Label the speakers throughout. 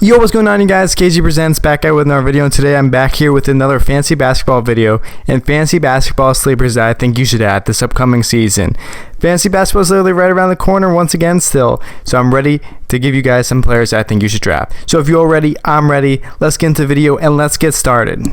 Speaker 1: Yo, what's going on, you guys? KG Presents back out with another video, and today I'm back here with another fantasy basketball video and fantasy basketball sleepers that I think you should add this upcoming season. Fantasy basketball is literally right around the corner once again still, so I'm ready to give you guys some players that I think you should draft. So if you're all ready, I'm ready. Let's get into the video and let's get started.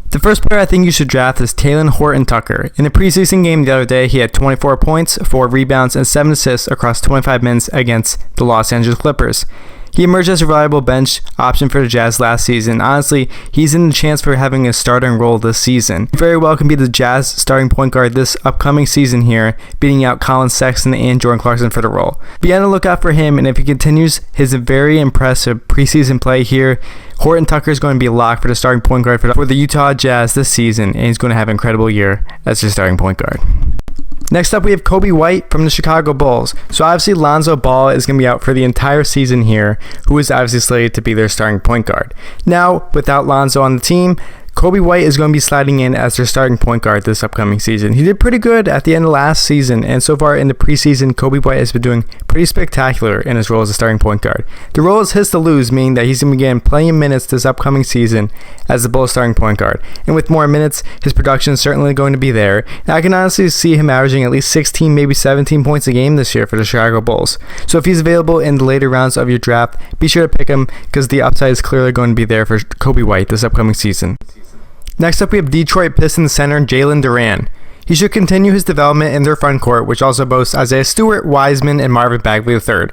Speaker 1: The first player I think you should draft is Talen Horton-Tucker. In the preseason game the other day, he had 24 points, 4 rebounds, and 7 assists across 25 minutes against the Los Angeles Clippers. He emerged as a reliable bench option for the Jazz last season. Honestly, he's in the chance for having a starting role this season. He very well can be the Jazz starting point guard this upcoming season here, beating out Colin Sexton and Jordan Clarkson for the role. Be on the lookout for him, and if he continues his very impressive preseason play here, Horton-Tucker is going to be a lock for the starting point guard for the Utah Jazz this season, and he's going to have an incredible year as their starting point guard. Next up, we have Coby White from the Chicago Bulls. So obviously Lonzo Ball is going to be out for the entire season here, who is obviously slated to be their starting point guard. Now, without Lonzo on the team, Coby White is going to be sliding in as their starting point guard this upcoming season. He did pretty good at the end of last season, and so far in the preseason, Coby White has been doing pretty spectacular in his role as a starting point guard. The role is his to lose, meaning that he's going to be getting plenty of minutes this upcoming season as the Bulls starting point guard. And with more minutes, his production is certainly going to be there. And I can honestly see him averaging at least 16, maybe 17 points a game this year for the Chicago Bulls. So if he's available in the later rounds of your draft, be sure to pick him because the upside is clearly going to be there for Coby White this upcoming season. Next up, we have Detroit Pistons center Jalen Duren. He should continue his development in their front court, which also boasts Isaiah Stewart, Wiseman, and Marvin Bagley III.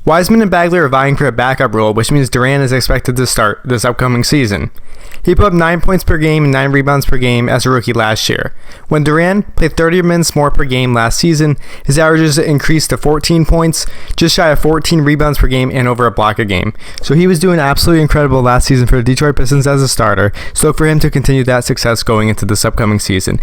Speaker 1: Wiseman and Bagley are vying for a backup role, which means Duran is expected to start this upcoming season. He put up 9 points per game and 9 rebounds per game as a rookie last year. When Duran played 30 minutes more per game last season, his averages increased to 14 points, just shy of 14 rebounds per game, and over a block a game. So he was doing absolutely incredible last season for the Detroit Pistons as a starter, so look for him to continue that success going into this upcoming season.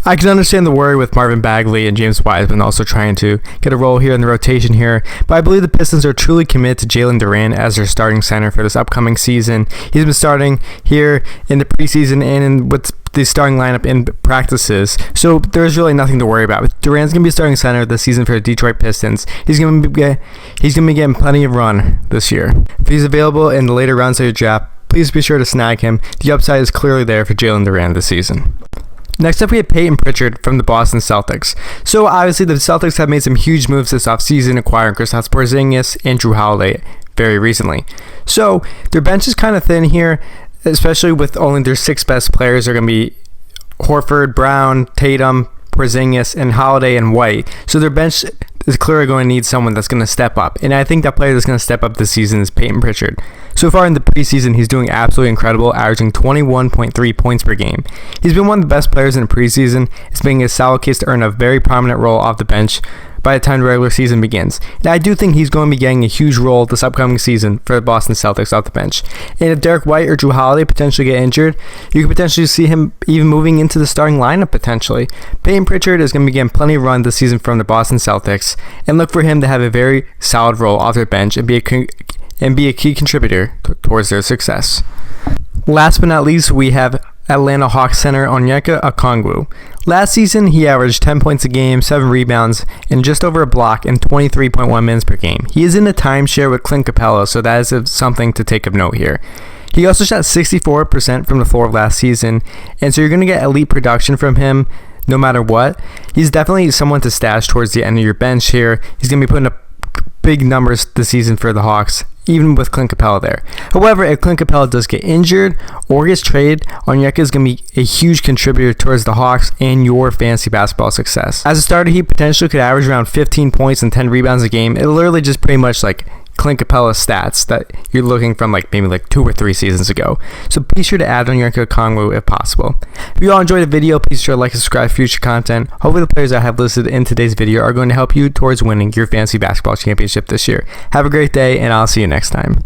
Speaker 1: I can understand the worry with Marvin Bagley and James Wiseman also trying to get a role here in the rotation here, but I believe the Pistons are truly committed to Jalen Duren as their starting center for this upcoming season. He's been starting here in the preseason and with the starting lineup in practices, so there's really nothing to worry about. Duran's going to be starting center this season for the Detroit Pistons. He's going to be getting plenty of run this year. If he's available in the later rounds of your draft, please be sure to snag him. The upside is clearly there for Jalen Duren this season. Next up, we have Payton Pritchard from the Boston Celtics. So obviously the Celtics have made some huge moves this offseason, acquiring Kristaps Porzingis and Jrue Holiday very recently. So their bench is kind of thin here, especially with only their 6 best players are going to be Horford, Brown, Tatum, Porzingis, and Holiday and White. So their bench is clearly going to need someone that's going to step up. And I think that player that's going to step up this season is Payton Pritchard. So far in the preseason, he's doing absolutely incredible, averaging 21.3 points per game. He's been one of the best players in the preseason. It's being a solid case to earn a very prominent role off the bench by the time the regular season begins. And I do think he's going to be getting a huge role this upcoming season for the Boston Celtics off the bench. And if Derek White or Jrue Holiday potentially get injured, you could potentially see him even moving into the starting lineup potentially. Payton Pritchard is going to be getting plenty of run this season from the Boston Celtics, and look for him to have a very solid role off their bench and be a key contributor towards their success. Last but not least, we have Atlanta Hawks center Onyeka Okungwu. Last season, he averaged 10 points a game, 7 rebounds, and just over a block in 23.1 minutes per game. He is in a timeshare with Clint Capella, so that is something to take of note here. He also shot 64% from the floor last season, and so you're going to get elite production from him no matter what. He's definitely someone to stash towards the end of your bench here. He's going to be putting up big numbers this season for the Hawks, even with Clint Capella there. However, if Clint Capella does get injured or gets traded, Onyeka is going to be a huge contributor towards the Hawks and your fantasy basketball success. As a starter, he potentially could average around 15 points and 10 rebounds a game. It literally just pretty much like Clint Capella stats that you're looking from maybe 2 or 3 seasons ago. So be sure to add Onyeka Okungwu if possible. If you all enjoyed the video, please be sure to like and subscribe for future content. Hopefully the players I have listed in today's video are going to help you towards winning your fantasy basketball championship this year. Have a great day, and I'll see you next time.